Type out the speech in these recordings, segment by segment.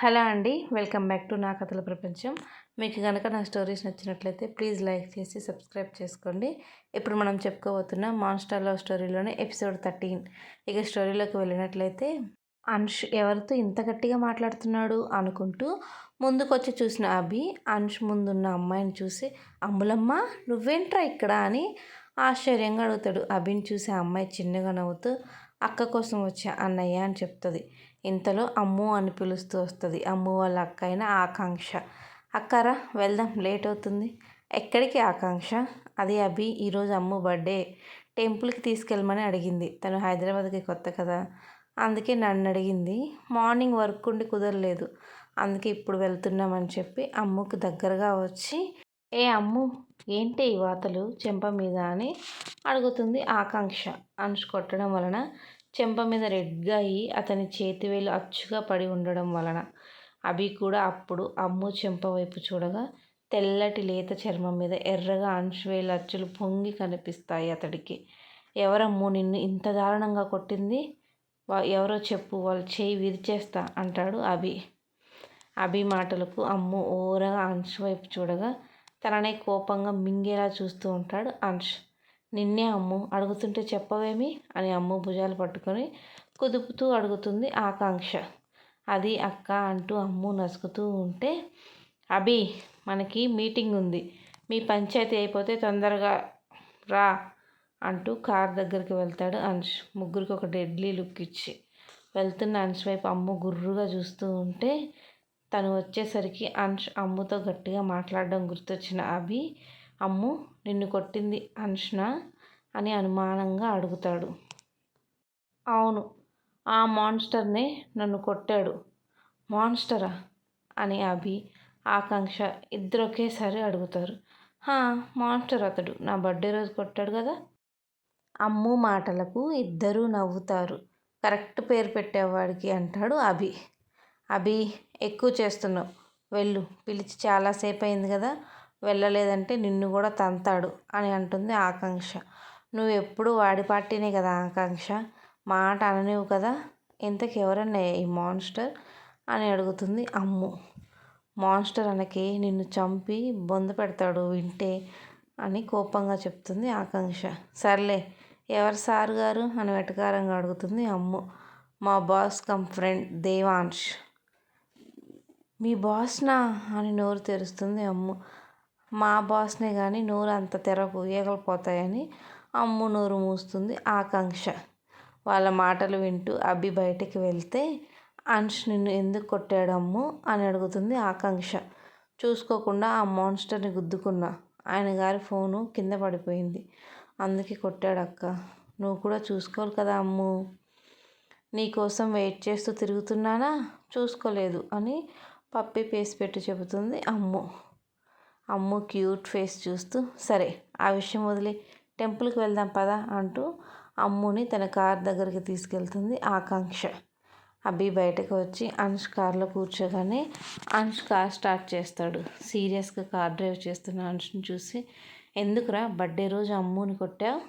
Hello అండి. Welcome back to నా కథల ప్రపంచం. మీకు గనక నా స్టోరీస్ నచ్చినట్లయితే ప్లీజ్ లైక్ చేసి సబ్స్క్రైబ్ చేసుకోండి. ఇప్పుడు మనం చెప్పుకోబోతున్న మాన్స్టర్ లవ్ స్టోరీలోనే ఎపిసోడ్ 13. ఇక స్టోరీలోకి వెళ్ళినట్లయితే, అంశ్ ఎవరితో ఇంత గట్టిగా మాట్లాడుతున్నాడు అనుకుంటూ ముందుకొచ్చి చూసిన అభి అంశ్ ముందున్న అమ్మాయిని చూసి, అమ్ములమ్మ నువ్వేంట్రా ఇక్కడ అని ఆశ్చర్యంగా అడుగుతాడు. అభిని చూసి ఆ అమ్మాయి చిన్నగా నవ్వుతూ, అక్క కోసం వచ్చా అన్నయ్య అని చెప్తుంది. ఇంతలో అమ్ము అని పిలుస్తూ వస్తుంది అమ్ము వాళ్ళ అక్క అయిన ఆకాంక్ష. అక్కరా వెళ్దాం, లేట్ అవుతుంది. ఎక్కడికి ఆకాంక్ష? అది అభి ఈరోజు అమ్ము బర్త్డే, టెంపుల్కి తీసుకెళ్ళమని అడిగింది. తను హైదరాబాద్కి కొత్త కదా, అందుకే నన్ను అడిగింది. మార్నింగ్ వర్క్ ఉండి కుదరలేదు, అందుకే ఇప్పుడు వెళ్తున్నామని చెప్పి అమ్ముకు దగ్గరగా వచ్చి, ఏ అమ్ము ఏంటి ఈ వాతలు చెంప మీద అని అడుగుతుంది ఆకాంక్ష. అంశు కొట్టడం వలన చెంప మీద రెడ్గా అయ్యి అతని చేతివేలు అచ్చుగా పడి ఉండడం వలన అభి కూడా అప్పుడు అమ్ము చెంప వైపు చూడగా తెల్లటి లేత చర్మం మీద ఎర్రగా అంశువేలు అచ్చులు పొంగి కనిపిస్తాయి అతడికి. ఎవరమ్ము నిన్ను ఇంత దారుణంగా కొట్టింది? ఎవరో చెప్పు, వాళ్ళు చేయి విరిచేస్తా అంటాడు అభి. అభి మాటలకు అమ్ము ఓరగా అంశు వైపు చూడగా తననే కోపంగా మింగేలా చూస్తూ ఉంటాడు అంశ్. నిన్నే అమ్ము, అడుగుతుంటే చెప్పవేమి అని అమ్ము భుజాలు పట్టుకొని కుదుపుతూ అడుగుతుంది ఆకాంక్ష. అది అక్క అంటూ అమ్ము నసుకుతూ ఉంటే, అభి మనకి మీటింగ్ ఉంది, మీ పంచాయతీ అయిపోతే తొందరగా రా అంటూ కార్ దగ్గరికి వెళ్తాడు అంశ్. ముగ్గురికి ఒక డెడ్లీ లుక్ ఇచ్చి వెళ్తున్న అంశ్ వైపు అమ్ము గుర్రుగా చూస్తూ ఉంటే, తను వచ్చేసరికి అంశ్ అమ్ముతో గట్టిగా మాట్లాడడం గుర్తొచ్చిన అభి, అమ్ము నిన్ను కొట్టింది అంష్నా అని అనుమానంగా అడుగుతాడు. అవును, ఆ మాన్స్టర్నే నన్ను కొట్టాడు. మాన్స్టరా అని అభి ఆకాంక్ష ఇద్దరు ఒకేసారి అడుగుతారు. మాన్స్టర్ అతడు నా బర్త్డే రోజు కొట్టాడు కదా. అమ్ము మాటలకు ఇద్దరూ నవ్వుతారు. కరెక్ట్ పేరు పెట్టేవాడికి అంటాడు అభి. అభి ఎక్కువ చేస్తున్నావు, వెళ్ళు, పిలిచి చాలాసేపు అయింది కదా, వెళ్ళలేదంటే నిన్ను కూడా తంతాడు అని అంటుంది ఆకాంక్ష. నువ్వు ఎప్పుడు వాడి పార్టీనే కదా ఆకాంక్ష, మాట అననివ్వు కదా. ఇంతకు ఎవరన్నా ఈ మాన్స్టర్ అని అడుగుతుంది అమ్ము. మాన్స్టర్ అనకే, నిన్ను చంపి బొంద పెడతాడు వింటే అని కోపంగా చెప్తుంది ఆకాంక్ష. సర్లే, ఎవరు సార్ గారు అని వెటకారంగా అడుగుతుంది అమ్ము. మా బాస్ కమ్ ఫ్రెండ్ దేవాంశ్. మీ బాస్నా అని నోరు తెరుస్తుంది అమ్ము. మా బాస్నే కానీ నోరు అంత తెరకు, ఈగలు పోతాయని అమ్ము నోరు మూస్తుంది ఆకాంక్ష. వాళ్ళ మాటలు వింటూ అభి బయటికి వెళ్తే, అంశ్ నిన్ను ఎందుకు కొట్టాడు అమ్ము అని అడుగుతుంది ఆకాంక్ష. చూసుకోకుండా ఆ మాన్స్టర్ని గుద్దుకున్నా, ఆయన గారి ఫోను కింద పడిపోయింది, అందుకే కొట్టాడక్క. నువ్వు కూడా చూసుకోవాలి కదా అమ్ము. నీకోసం వెయిట్ చేస్తూ తిరుగుతున్నానా, చూసుకోలేదు అని పప్పి ఫేస్ పెట్టి చెబుతుంది అమ్ము. అమ్ము క్యూట్ ఫేస్ చూస్తూ, సరే ఆ విషయం వదిలి టెంపుల్కి వెళ్దాం పదా అంటూ అమ్ముని తన కార్ దగ్గరికి తీసుకెళ్తుంది ఆకాంక్ష. అభి బయటకు వచ్చి అంశ్ కార్లో కూర్చోగానే అంశ్ కార్ స్టార్ట్ చేస్తాడు. సీరియస్గా కార్ డ్రైవ్ చేస్తున్న అంశ్ని చూసి, ఎందుకురా బర్త్డే రోజు అమ్ముని కొట్టావు?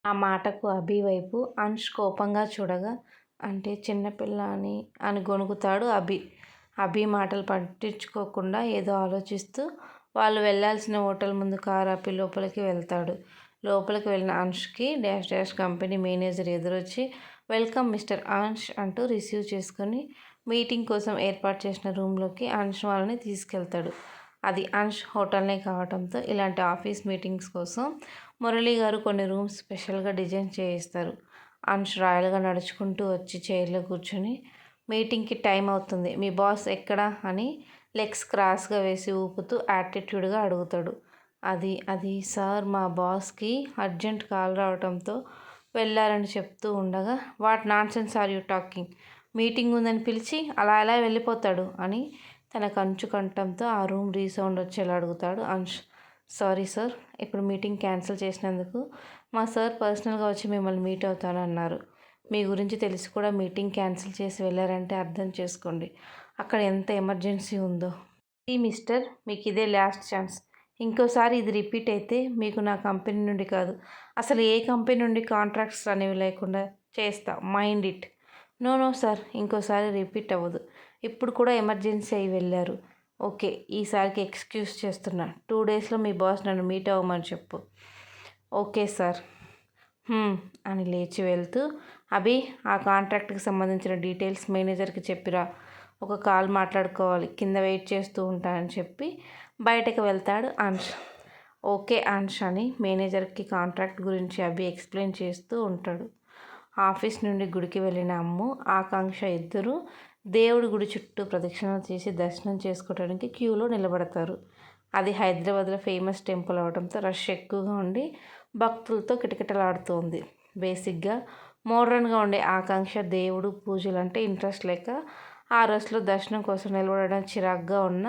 ఆ మాటకు అభి వైపు అంశ్ కోపంగా చూడగా, అంటే చిన్నపిల్ల అని గొణుకుతాడు అభి. అభి మాటలు పట్టించుకోకుండా ఏదో ఆలోచిస్తూ వాళ్ళు వెళ్ళాల్సిన హోటల్ ముందు కారు ఆపి లోపలికి వెళ్తాడు. లోపలికి వెళ్ళిన అంశ్కి డాష్ డాష్ కంపెనీ మేనేజర్ ఎదురొచ్చి, వెల్కమ్ మిస్టర్ అంశ్ అంటూ రిసీవ్ చేసుకొని మీటింగ్ కోసం ఏర్పాటు చేసిన రూమ్లోకి అంశ్ వాళ్ళని తీసుకెళ్తాడు. అది అంశ్ హోటల్నే కావడంతో ఇలాంటి ఆఫీస్ మీటింగ్స్ కోసం మురళి గారు కొన్ని రూమ్స్ స్పెషల్గా డిజైన్ చేయిస్తారు. అంశ్ రాయల్గా నడుచుకుంటూ వచ్చి చైర్లో కూర్చొని, మీటింగ్కి టైం అవుతుంది, మీ బాస్ ఎక్కడా అని లెగ్స్ క్రాస్గా వేసి ఊపుతూ యాటిట్యూడ్గా అడుగుతాడు. అది సార్, మా బాస్కి అర్జెంట్ కాల్ రావడంతో వెళ్ళారని చెప్తూ ఉండగా, what nonsense are you talking, meeting ఉందని పిలిచి అలా ఎలా వెళ్ళిపోతాడు అని తన కంచు కంఠంతో ఆ రూమ్ రీసౌండ్ వచ్చేలా అడుగుతాడు అంశ్. సారీ సార్, ఇప్పుడు మీటింగ్ క్యాన్సిల్ చేసినందుకు మా సార్ పర్సనల్గా వచ్చి మిమ్మల్ని మీట్ అవుతానన్నారు. మీ గురించి తెలిసి కూడా మీటింగ్ క్యాన్సిల్ చేసి వెళ్ళారంటే అర్థం చేసుకోండి అక్కడ ఎంత ఎమర్జెన్సీ ఉందో. ఈ మిస్టర్, మీకు ఇదే లాస్ట్ ఛాన్స్, ఇంకోసారి ఇది రిపీట్ అయితే మీకు నా కంపెనీ నుండి కాదు, అసలు ఏ కంపెనీ నుండి కాంట్రాక్ట్స్ అనేవి లేకుండా చేస్తా, మైండ్ ఇట్. నో సార్, ఇంకోసారి రిపీట్ అవ్వదు. ఇప్పుడు కూడా ఎమర్జెన్సీ అయి వెళ్ళారు. ఓకే, ఈసారికి ఎక్స్క్యూజ్ చేస్తున్నా. 2 డేస్లో మీ బాస్ నన్ను మీట్ అవ్వమని చెప్పు. ఓకే సార్ అని లేచి వెళ్తూ, అభి ఆ కాంట్రాక్ట్కి సంబంధించిన డీటెయిల్స్ మేనేజర్కి చెప్పిరా, ఒక కాల్ మాట్లాడుకోవాలి, కింద వెయిట్ చేస్తూ ఉంటానని చెప్పి బయటకు వెళ్తాడు అంష్. ఓకే అంష్ అని మేనేజర్కి కాంట్రాక్ట్ గురించి అభి ఎక్స్ప్లెయిన్ చేస్తూ ఉంటాడు. ఆఫీస్ నుండి గుడికి వెళ్ళిన అమ్ము, ఆకాంక్ష ఇద్దరు దేవుడి గుడి చుట్టూ ప్రదక్షిణలు చేసి దర్శనం చేసుకోవడానికి క్యూలో నిలబడతారు. అది హైదరాబాద్లో ఫేమస్ టెంపుల్ అవడంతో రష్ ఎక్కువగా ఉండి భక్తులతో కిటకిటలాడుతోంది. బేసిక్గా మోడ్రన్గా ఉండే ఆకాంక్ష దేవుడు పూజలు అంటే ఇంట్రెస్ట్ లేక ఆ రష్లో దర్శనం కోసం నిలబడడం చిరాగ్గా ఉన్న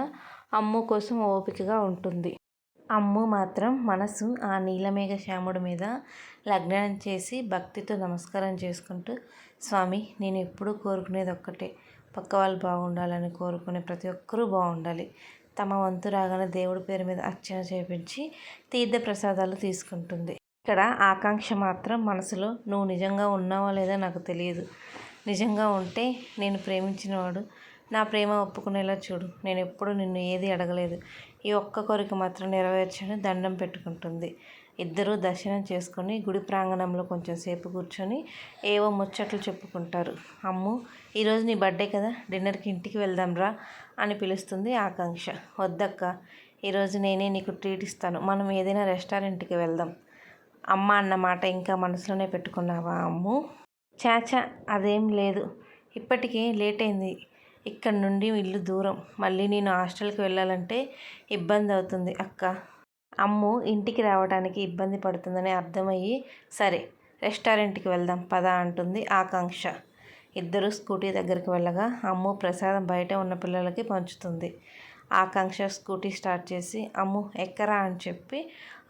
అమ్ము కోసం ఓపికగా ఉంటుంది. అమ్ము మాత్రం మనసు ఆ నీలమేఘ శ్యాముడి మీద లగ్నం చేసి భక్తితో నమస్కారం చేసుకుంటూ, స్వామి, నేను ఎప్పుడూ కోరుకునేది ఒక్కటే, పక్క వాళ్ళు బాగుండాలని కోరుకునే ప్రతి ఒక్కరూ బాగుండాలి. తమ వంతు రాగానే దేవుడి పేరు మీద అర్చన చేపించి తీర్థ ప్రసాదాలు తీసుకుంటుంది. ఇక్కడ ఆకాంక్ష మాత్రం మనసులో, నువ్వు నిజంగా ఉన్నావా లేదా నాకు తెలియదు, నిజంగా ఉంటే నేను ప్రేమించినవాడు నా ప్రేమ ఒప్పుకునేలా చూడు, నేను ఎప్పుడు నిన్ను ఏది అడగలేదు, ఈ ఒక్క కోరిక మాత్రం నెరవేర్చని దండం పెట్టుకుంటుంది. ఇద్దరూ దర్శనం చేసుకొని గుడి ప్రాంగణంలో కొంచెం సేపు కూర్చొని ఏవో ముచ్చట్లు చెప్పుకుంటారు. అమ్ము, ఈరోజు నీ బర్త్డే కదా, డిన్నర్కి ఇంటికి వెళ్దాంరా అని పిలుస్తుంది ఆకాంక్ష. వద్దక్క, ఈరోజు నేనే నీకు ట్రీట్ ఇస్తాను, మనం ఏదైనా రెస్టారెంట్కి వెళ్దాం. అమ్మ అన్న మాట ఇంకా మనసులోనే పెట్టుకున్నావా అమ్ము? చాచా, అదేం లేదు, ఇప్పటికే లేట్ అయింది, ఇక్కడ నుండి ఇల్లు దూరం, మళ్ళీ నేను హాస్టల్కి వెళ్ళాలంటే ఇబ్బంది అవుతుంది అక్క. అమ్ము ఇంటికి రావడానికి ఇబ్బంది పడుతుందని అర్థమయ్యి, సరే రెస్టారెంట్కి వెళ్దాం పద అంటుంది ఆకాంక్ష. ఇద్దరు స్కూటీ దగ్గరికి వెళ్ళగా అమ్ము ప్రసాదం బయట ఉన్న పిల్లలకి పంచుతుంది. ఆకాంక్ష స్కూటీ స్టార్ట్ చేసి, అమ్ము ఎక్కరా అని చెప్పి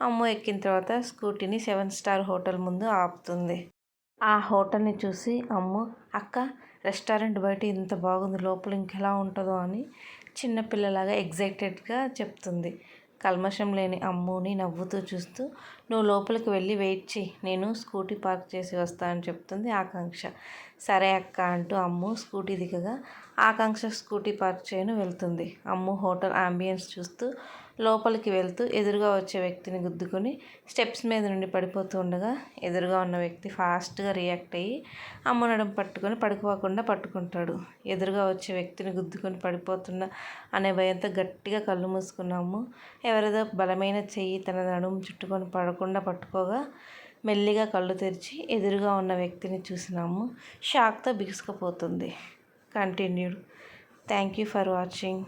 అమ్ము ఎక్కిన తర్వాత స్కూటీని 7 స్టార్ హోటల్ ముందు ఆపుతుంది. ఆ హోటల్ని చూసి అమ్ము, అక్క, రెస్టారెంట్ బయట ఇంత బాగుంది, లోపల ఇంకెలా ఉంటుందో అని చిన్నపిల్లలాగా ఎగ్జైటెడ్గా చెప్తుంది. కల్మషం లేని అమ్ముని నవ్వుతూ చూస్తూ, నువ్వు లోపలికి వెళ్ళి వెయిట్ చెయ్యి, నేను స్కూటీ పార్క్ చేసి వస్తా అని చెప్తుంది ఆకాంక్ష. సరే అక్క అంటూ అమ్ము స్కూటీ దిగగా ఆకాంక్ష స్కూటీ పార్క్ చేయను వెళ్తుంది. అమ్ము హోటల్ అంబియన్స్ చూస్తూ లోపలికి వెళ్తూ ఎదురుగా వచ్చే వ్యక్తిని గుద్దుకొని స్టెప్స్ మీద నుండి పడిపోతూ ఉండగా ఎదురుగా ఉన్న వ్యక్తి ఫాస్ట్గా రియాక్ట్ అయ్యి అమ్ము నడుము పట్టుకొని పడిపోకుండా పట్టుకుంటాడు. ఎదురుగా వచ్చే వ్యక్తిని గుద్దుకొని పడిపోతున్నా అనే భయంతో గట్టిగా కళ్ళు మూసుకున్న అమ్ము ఎవరిదో బలమైన చెయ్యి తన నడుము చుట్టుకొని పడకుండా పట్టుకోగా మెల్లిగా కళ్ళు తెరిచి ఎదురుగా ఉన్న వ్యక్తిని చూసిన అమ్ము షాక్తో బిగుసుకుపోతుంది. Continued. Thank you for watching.